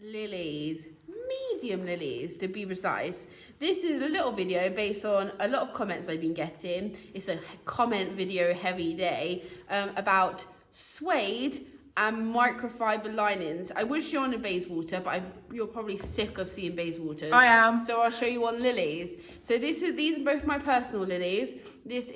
lilies, medium lilies to be precise. This is a little video based on a lot of comments I've been getting. It's a comment video heavy day about suede and microfiber linings. I would show on the Bayswater, but you're probably sick of seeing Bayswaters. I am. So I'll show you on lilies. So these are both my personal lilies. This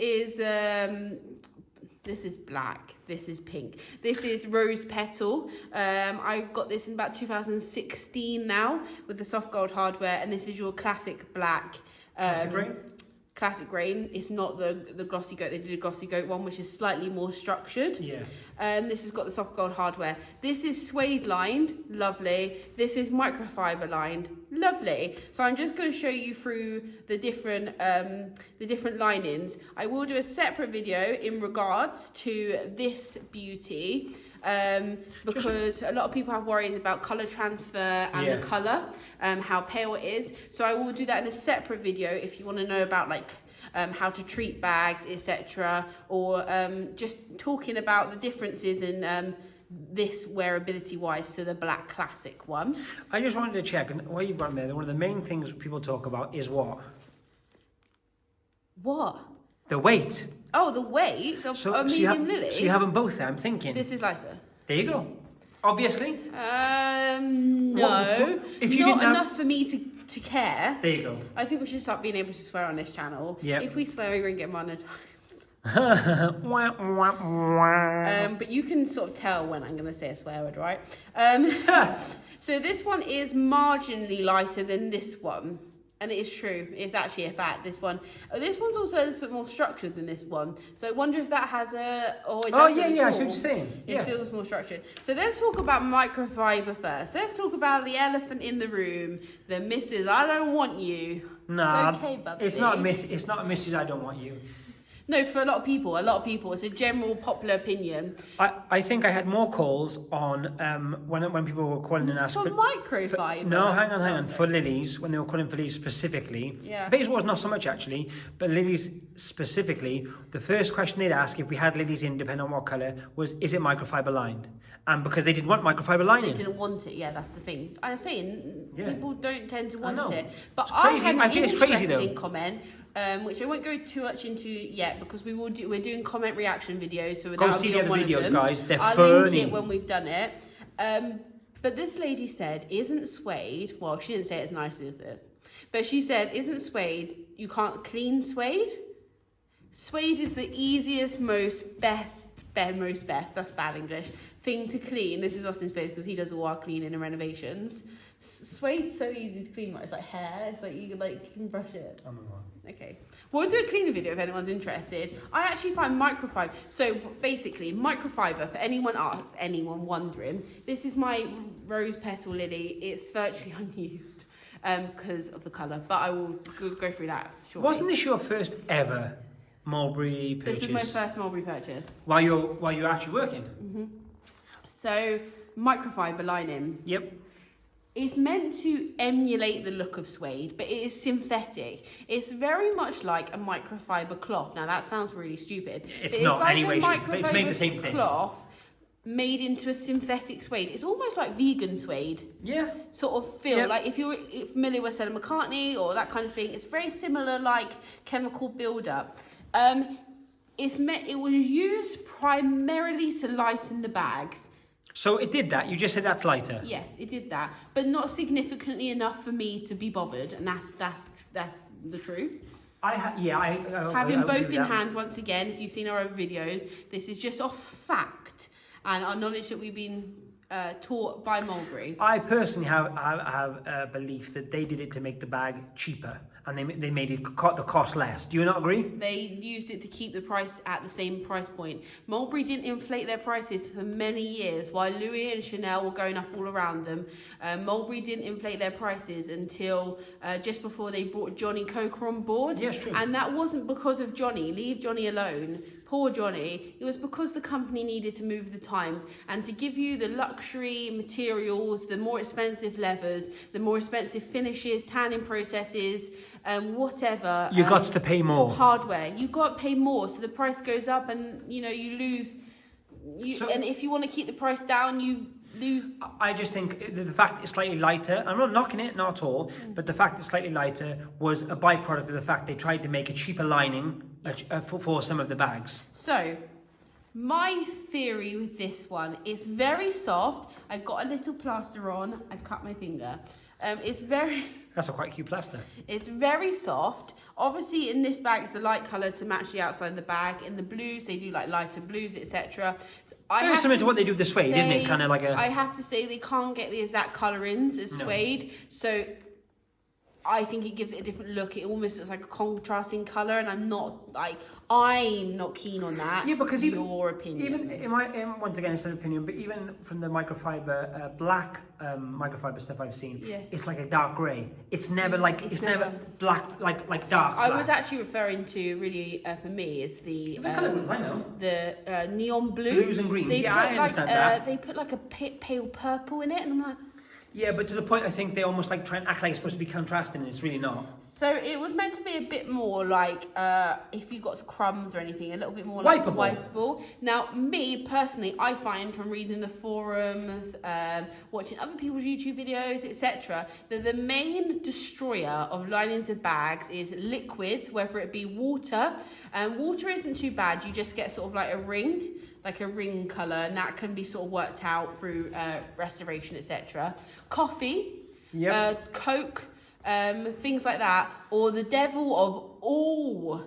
is black, this is pink, this is rose petal. I got this in about 2016 now with the soft gold hardware, and this is your classic black. Classic grain. It's not the glossy goat. They did a glossy goat one, which is slightly more structured. Yeah. This has got the soft gold hardware. This is suede lined, lovely. This is microfiber lined, lovely. So I'm just going to show you through the different linings. I will do a separate video in regards to this beauty. Because a lot of people have worries about colour transfer and the colour, how pale it is. So I will do that in a separate video if you want to know about like how to treat bags, etc. Or just talking about the differences in this wearability wise to the black classic one. I just wanted to check, and what you've got there, one of the main things people talk about is what? What? The weight. Oh, the weight of a medium lily? So you have them both there, I'm thinking. This is lighter. There you go. Obviously. No. If you not didn't enough for me to care. There you go. I think we should start being able to swear on this channel. Yeah. If we swear, we won't get monetized. But you can sort of tell when I'm going to say a swear word, right? So this one is marginally lighter than this one. And it is true. It's actually a fact. This one's also a little bit more structured than this one. So I wonder if that has a... I see what you're saying. It feels more structured. So let's talk about microfiber first. Let's talk about the elephant in the room. The Mrs. I don't want you. Nah, it's okay, Bubsy. It's not Mrs. I don't want you. No, for a lot of people, it's a general popular opinion. I think I had more calls on when people were calling and asking for microfiber. No, hang on. For lilies, when they were calling for lilies specifically. Yeah. Bayswater not so much actually, but lilies specifically. The first question they'd ask if we had lilies in, depending on what colour, was is it microfiber lined? And because they didn't want microfiber lining. They didn't want it. Yeah, that's the thing. I'm saying people don't tend to want it. But I had an interesting comment. Which I won't go too much into yet because we're doing comment reaction videos. So go see the other videos, guys. They're I'll funny. link it when we've done it. But this lady said, "Isn't suede?" Well, she didn't say it as nicely as this, but she said, "Isn't suede? You can't clean suede. Suede is the easiest, most best. That's bad English. Thing to clean." This is Austin's face because he does all our cleaning and renovations. Suede's so easy to clean, right? It's like hair. It's like you can brush it. I'm on. Okay, we'll do a cleaner video if anyone's interested. I actually find microfiber. So basically, microfiber for anyone wondering. This is my rose petal lily. It's virtually unused because of the colour, but I will go through that shortly. Wasn't this your first ever mulberry purchase? This is my first mulberry purchase. While you're actually working. Mm-hmm. So microfiber lining. Yep. It's meant to emulate the look of suede, but it is synthetic. It's very much like a microfiber cloth. Now that sounds really stupid. It's not like anyway, but it's made the same thing. Cloth made into a synthetic suede. It's almost like vegan suede. Yeah. Sort of feel like if you're familiar with Stella McCartney or that kind of thing, it's very similar, like chemical buildup. It was used primarily to lighten the bags. So it did that. You just said that's lighter. Yes, it did that, but not significantly enough for me to be bothered, and that's the truth. Having both in hand once again. If you've seen our other videos, this is just off fact and our knowledge that we've been taught by Mulberry. I personally have a belief that they did it to make the bag cheaper, and they made it the cost less. Do you not agree? They used it to keep the price at the same price point. Mulberry didn't inflate their prices for many years, while Louis and Chanel were going up all around them. Mulberry didn't inflate their prices until just before they brought Johnny Coker on board. Yes, true. And that wasn't because of Johnny. Leave Johnny alone. Poor Johnny. It was because the company needed to move the times and to give you the luxury materials, the more expensive leathers, the more expensive finishes, tanning processes, whatever. You got to pay more. Hardware. You got to pay more, so the price goes up, and you lose. And if you want to keep the price down, you lose. I just think the fact it's slightly lighter, I'm not knocking it, not at all, but the fact it's slightly lighter was a byproduct of the fact they tried to make a cheaper lining for some of the bags. So, my theory with this one, it's very soft. I've got a little plaster on. I've cut my finger. It's very... That's a quite cute plaster. It's very soft. Obviously, in this bag, it's a light colour to match the outside of the bag. In the blues, they do like lighter blues, etc. Very similar to what they do with the suede, isn't it? Kind of like a... I have to say, they can't get the exact colourings as suede. So, I think it gives it a different look. It almost looks like a contrasting colour, and I'm not keen on that. Yeah, because your opinion. Even once again, it's an opinion, but even from the microfiber black microfiber stuff I've seen, it's like a dark grey. It's never like it's never black like dark. I black. was actually referring to really for me is the coloured ones, I know. The neon blue, blues and greens. I understand that. They put like a pale purple in it, and I'm like. Yeah, but to the point, I think they almost like try and act like it's supposed to be contrasting, and it's really not. So it was meant to be a bit more like, if you got some crumbs or anything, a little bit more wipeable. Like wipeable. Now, me personally, I find from reading the forums, watching other people's YouTube videos, etc., that the main destroyer of linings of bags is liquids, whether it be water. Water isn't too bad. You just get sort of like a ring colour, and that can be sort of worked out through restoration, etc. Coffee, Coke, things like that, or the devil of all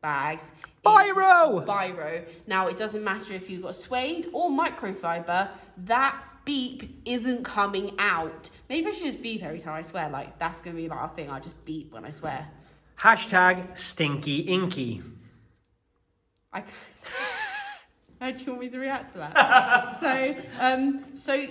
bags, Biro. Now, it doesn't matter if you've got suede or microfiber, that beep isn't coming out. Maybe I should just beep every time I swear, like that's going to be like our thing, I'll just beep when I swear. Hashtag stinky inky. How do you want me to react to that? So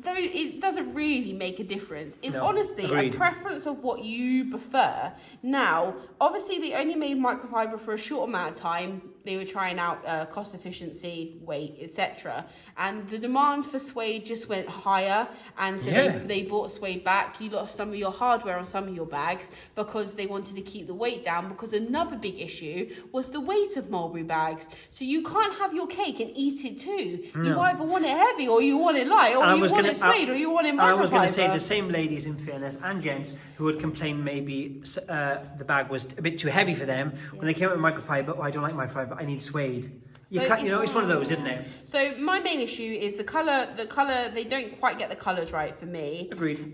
though it doesn't really make a difference. It's honestly a preference of what you prefer. Now, obviously, they only made microfiber for a short amount of time. They were trying out cost efficiency, weight, etc. And the demand for suede just went higher. And so they brought suede back. You lost some of your hardware on some of your bags because they wanted to keep the weight down. Because another big issue was the weight of Mulberry bags. So you can't have your cake and eat it too. No. You either want it heavy, or you want it light, or you want it suede, or you want it microfiber. I was going to say the same ladies, in fairness, and gents who would complain maybe the bag was a bit too heavy for them when they came out with microfiber. Oh, I don't like microfiber. I need suede. It's one of those, isn't it? So my main issue is the colour, they don't quite get the colours right for me. Agreed.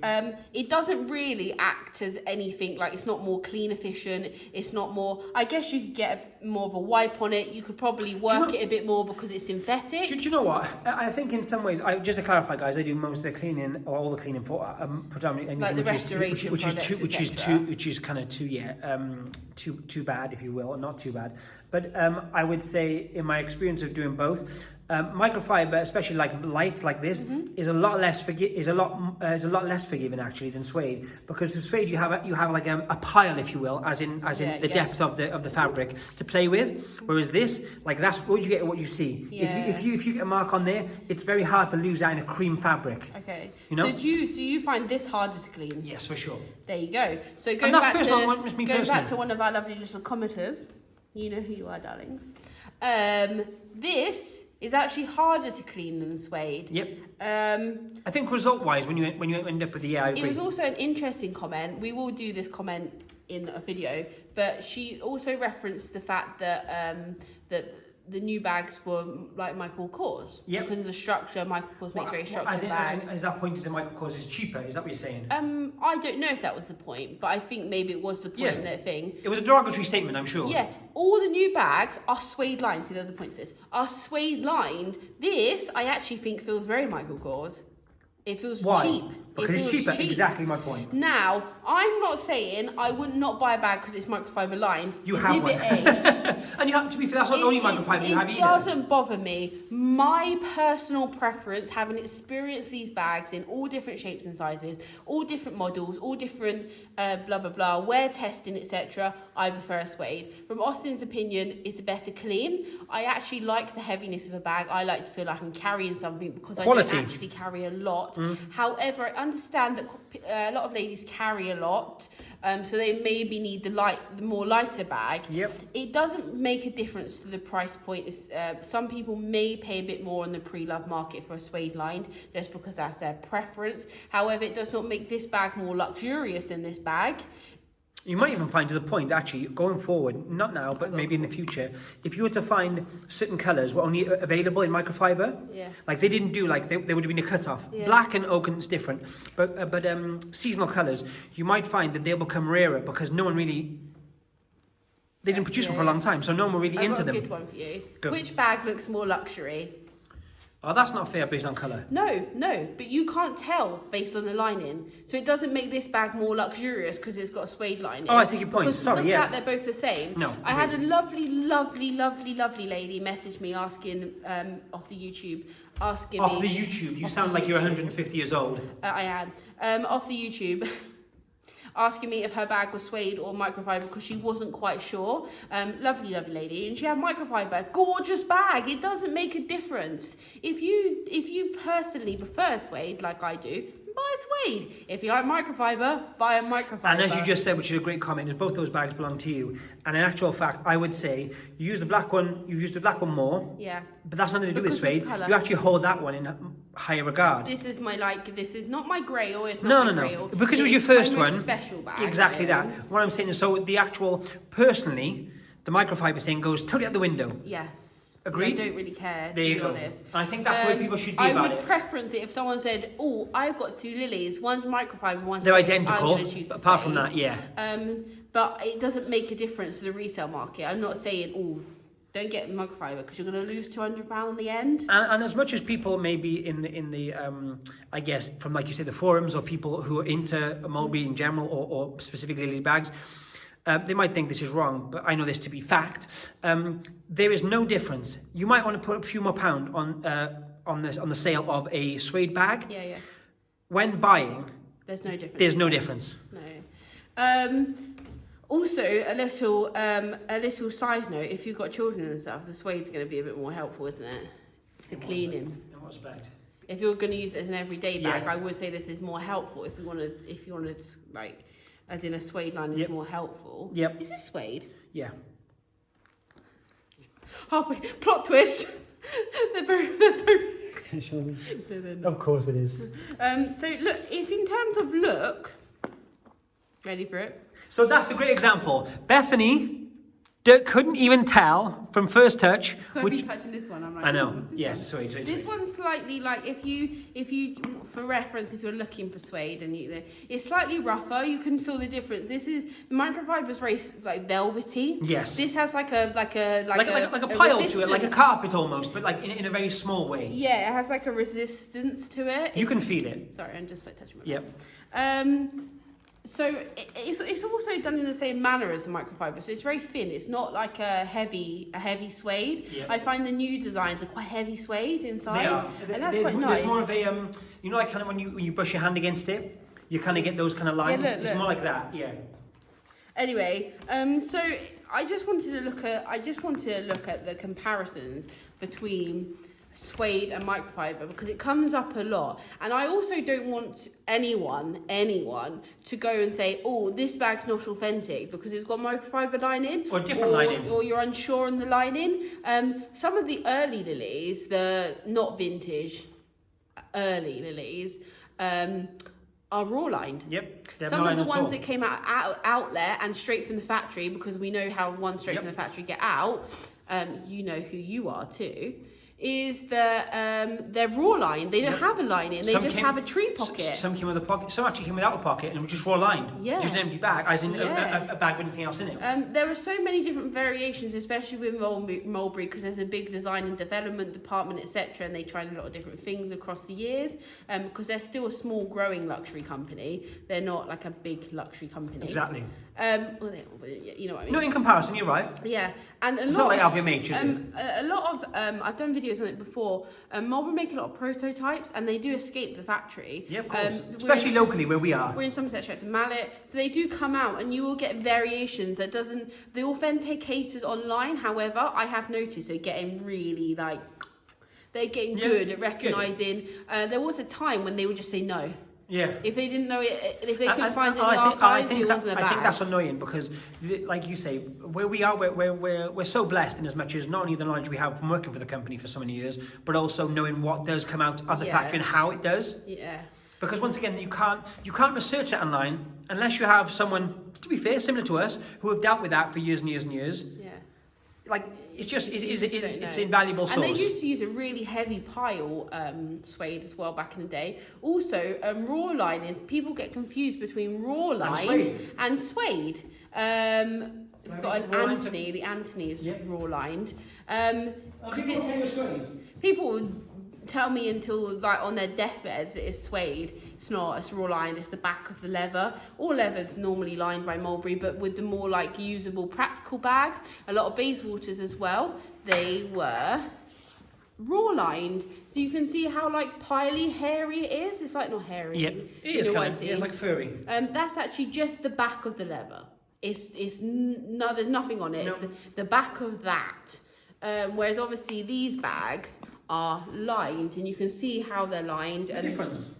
It doesn't really act as anything, like it's not more clean efficient, it's not more, I guess you could get more of a wipe on it, you could probably work it a bit more because it's synthetic. Do you know what? I think in some ways, just to clarify guys, I do most of the cleaning, or all the cleaning for predominantly like the restoration which is kind of too bad, if you will, or not too bad. But I would say in my experience of doing both, microfiber, especially like light like this, is a lot less forgiving actually than suede, because with suede you have like a pile, if you will, as in the depth of the fabric to play with, whereas this, like, that's what you get, what you see. If you get a mark on there, it's very hard to lose that in a cream fabric. Okay. You know? So you find this harder to clean? Yes, for sure. There you go. So going back to one of our lovely little commenters, you know who you are, darlings. This is actually harder to clean than suede. Yep. I think result-wise, when you end up with the I agree. It was also an interesting comment. We will do this comment in a video, but she also referenced the fact that that the new bags were like Michael Kors. Yep. Because of the structure, Michael Kors makes very structured bags. Is that pointing to Michael Kors is cheaper? Is that what you're saying? I don't know if that was the point, but I think maybe it was the point in that thing. It was a derogatory statement, I'm sure. Yeah. All the new bags are suede lined. See, there's a point to this. Are suede lined. This, I actually think, feels very Michael Kors. It feels cheap. Because it's cheaper. Exactly my point. Now, I'm not saying I would not buy a bag because it's microfiber lined. You have one. And you have to be fair, that's not the only microfiber you have either. It doesn't bother me. My personal preference, having experienced these bags in all different shapes and sizes, all different models, all different blah blah blah, wear testing, etc., I prefer a suede. From Austin's opinion, it's a better clean. I actually like the heaviness of a bag. I like to feel like I'm carrying something because I don't actually carry a lot. However, I understand that a lot of ladies carry a lot, so they maybe need the more lighter bag. Yep. It doesn't make a difference to the price point. Some people may pay a bit more on the pre-loved market for a suede lined, just because that's their preference. However, it does not make this bag more luxurious than this bag. You might even find, to the point, actually, going forward, not now, but maybe in the future, if you were to find certain colours were only available in microfiber, like they didn't do, like, there would have been a cut-off. Black and oak is different, but seasonal colours, you might find that they'll become rarer because no one really, they didn't produce them for a long time, so no one were really into them. I've got a good one for you. Go. Which bag looks more luxury? Oh, that's not fair based on colour. No, but you can't tell based on the lining. So it doesn't make this bag more luxurious because it's got a suede lining. Oh, I take your point. Because Sorry, yeah. They're both the same. No. I had a lovely lady message me asking, off the YouTube, asking off me... the YouTube? You sound like you're 150 years old. I am. Off the YouTube... asking me if her bag was suede or microfiber because she wasn't quite sure. Lovely lady, and she had microfiber. Gorgeous bag. It doesn't make a difference. If you personally prefer suede like I do, buy a suede. If you like microfiber, buy a microfiber. And as you just said, which is a great comment, is both those bags belong to you. And in actual fact, I would say you use the black one. You use the black one more. Yeah. But that's nothing to do with suede. You actually hold that one in higher regard. This is this is not my grey or it's not my No. grey or. Because it was your first my most one. Special bag. Exactly that. What I'm saying is, so the actual, personally, the microfiber thing goes totally out the window. Yes. Agreed? I don't really care, there you to be go. honest. I think that's the way people should be about it. I would preference it if someone said, oh, I've got two lilies, one's microfiber, one's They're suede. identical, I'm gonna choose but apart suede. from that, yeah. But it doesn't make a difference to the resale market. I'm not saying, oh, don't get microfiber because you're going to lose £200 in the end. And as much as people maybe in the I guess, from, like you say, the forums, or people who are into Mulberry in general, or specifically Lily bags, they might think this is wrong, but I know this to be fact. There is no difference. You might want to put a few more pound on the sale of a suede bag. Yeah. When buying, there's no difference. There's no difference. No. Also, a little side note: if you've got children and stuff, the suede's going to be a bit more helpful, isn't it? For cleaning. In what respect? If you're going to use it as an everyday bag, I would say this is more helpful. If you wanted like, as in a suede line is more helpful. Yep. Is this suede? Yeah. Halfway. Plot twist. They're both. Of course it is. So look, if in terms of look, ready for it? So that's a great example. Bethany couldn't even tell from first touch. I've been touching this one. I'm like, I know. What's this Yes. one? Sorry. This one's slightly like if you for reference, if you're looking for suede and it's slightly rougher. You can feel the difference. This is the microfiber is very like velvety. Yes. This has like a pile to it, like a carpet almost, but like in a very small way. Yeah, it has like a resistance to it. You can feel it. Sorry, I'm just like touching my. Yep. So it's also done in the same manner as the microfiber. So it's very thin. It's not like a heavy suede. Yep. I find the new designs are quite heavy suede inside. They are. And that's quite nice. There's more of a like kind of when you brush your hand against it, you kind of get those kind of lines. Look. It's more like that. Yeah. Anyway, so I just wanted to look at the comparisons between suede and microfiber because it comes up a lot, and I also don't want anyone to go and say, oh, this bag's not authentic because it's got microfiber lining or different lining, or you're unsure on the lining. Some of the early lilies, the not vintage early lilies, are raw lined. Yep. Some of the ones that came out outlet and straight from the factory, because we know how ones straight from the factory get out, you know who you are too, is they're raw line. They don't have a lining. They just have a tree pocket. Some came with a pocket. Some actually came without a pocket and it was just raw lined. Yeah. Just an empty bag, as in a bag with anything else in it. There are so many different variations, especially with Mulberry, because there's a big design and development department, etc. And they tried a lot of different things across the years. Because they're still a small, growing luxury company. They're not like a big luxury company. Exactly. Well, you know what I mean. No, in comparison, you're right. Yeah, and it's not like LVMH, is it? A lot of I've done videos on it before. Mulberry make a lot of prototypes, and they do escape the factory. Yeah, of course. Especially locally where we are. We're in Somerset, Shepton Mallet, so they do come out, and you will get variations that doesn't. The authenticators online, however, I have noticed are getting really like. They're getting good at recognising. There was a time when they would just say no. Yeah. If they didn't know it, if they couldn't find it in the archives, it wasn't a bag. I think that's annoying because, like you say, where we are, we're so blessed in as much as not only the knowledge we have from working for the company for so many years, but also knowing what does come out of the factory and how it does. Yeah. Because once again, you can't research it online unless you have someone, to be fair, similar to us, who have dealt with that for years and years and years. Yeah. Like, it's invaluable source. And they used to use a really heavy pile suede as well back in the day. Also, raw liners, people get confused between raw lined and suede. We've got an Anthony, the Anthony is raw lined. People would tell me until like on their deathbeds it is suede. It's not, it's raw lined, it's the back of the leather. All leather's normally lined by Mulberry, but with the more like usable practical bags, a lot of Bayswaters as well, they were raw lined. So you can see how like piley, hairy it is. It's like not hairy. Yeah, it is kind of, like furry. That's actually just the back of the leather. There's nothing on it. No. It's the back of that. Whereas obviously these bags are lined, and you can see how they're lined. The difference.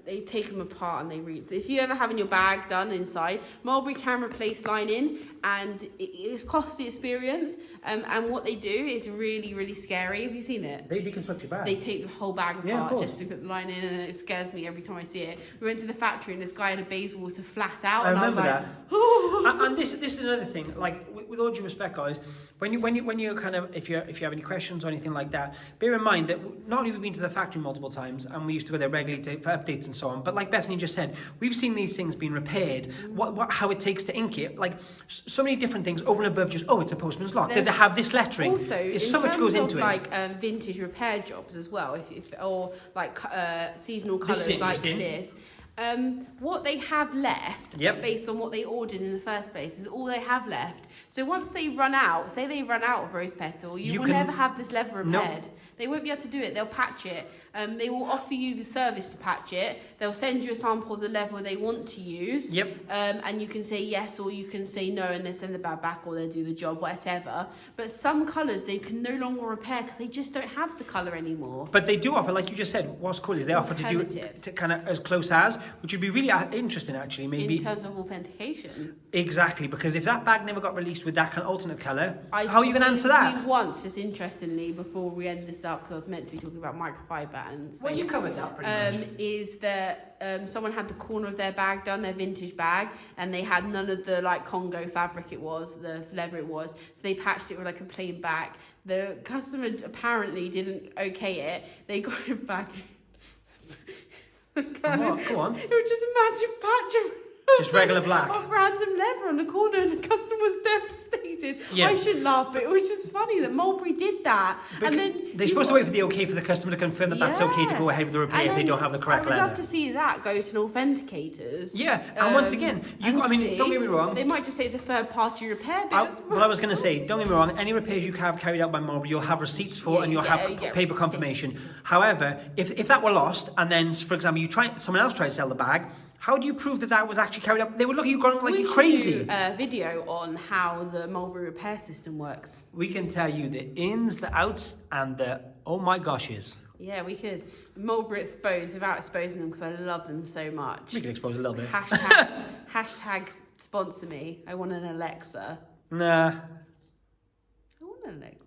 They take them apart and they read. So if you ever having your bag done inside, Mulberry can replace lining, and it's costly experience. And what they do is really, really scary. Have you seen it? They deconstruct your bag. They take the whole bag apart just to put the lining in, and it scares me every time I see it. We went to the factory and this guy had a Bayswater flat out, and I was like, that. oh. And this is another thing. Like with all due respect, guys, when you kind of if you have any questions or anything like that, bear in mind that not only have we been to the factory multiple times and we used to go there regularly for updates and so on, but like Bethany just said, we've seen these things being repaired. How it takes to ink it, like so many different things over and above just it's a postman's lock. Does it have this lettering? Also, there's so much goes into it. Like vintage repair jobs as well, or like seasonal colours like this. What they have left, based on what they ordered in the first place, is all they have left. So once they run out, say they run out of rose petal, you will never have this leather repaired. Nope. They won't be able to do it. They'll patch it. They will offer you the service to patch it. They'll send you a sample of the leather they want to use. And you can say yes or you can say no, and they send the bag back, or they'll do the job, whatever. But some colours they can no longer repair because they just don't have the colour anymore. But they do offer, like you just said, what's cool is they offer to do it to kind of as close as, which would be really interesting actually, maybe. In terms of authentication. Exactly, because if that bag never got released with that kind of alternate colour, how are you going to answer that? Once, just interestingly, before we end this up, because I was meant to be talking about microfiber and so you covered that pretty much. Is that someone had the corner of their bag done, their vintage bag, and they had none of the like Congo fabric the leather it was, so they patched it with like a plain back. The customer apparently didn't okay it. They got it back. Go on. It was just a massive patch of just regular black of random leather on the corner, and the customer was devastated. I shouldn't laugh, but it was just funny that Mulberry did that. But and then they're supposed to wait for the okay for the customer to confirm that that's okay to go ahead with the repair if they don't have the correct leather. I would love to see that go to an authenticators. Yeah, and once again, don't get me wrong. They might just say it's a third-party repair. What I was going to say, don't get me wrong. Any repairs you have carried out by Mulberry, you'll have receipts for, and you'll have paper confirmation. However, if that were lost, and then, for example, someone else tried to sell the bag. How do you prove that was actually carried out? They would look at you going like you're crazy. We should do a video on how the Mulberry repair system works. We can tell you the ins, the outs, and the oh my goshes. Yeah, we could. Mulberry exposed without exposing them because I love them so much. We can expose a little bit. Hashtag sponsor me. I want an Alexa. Nah. I want an Alexa.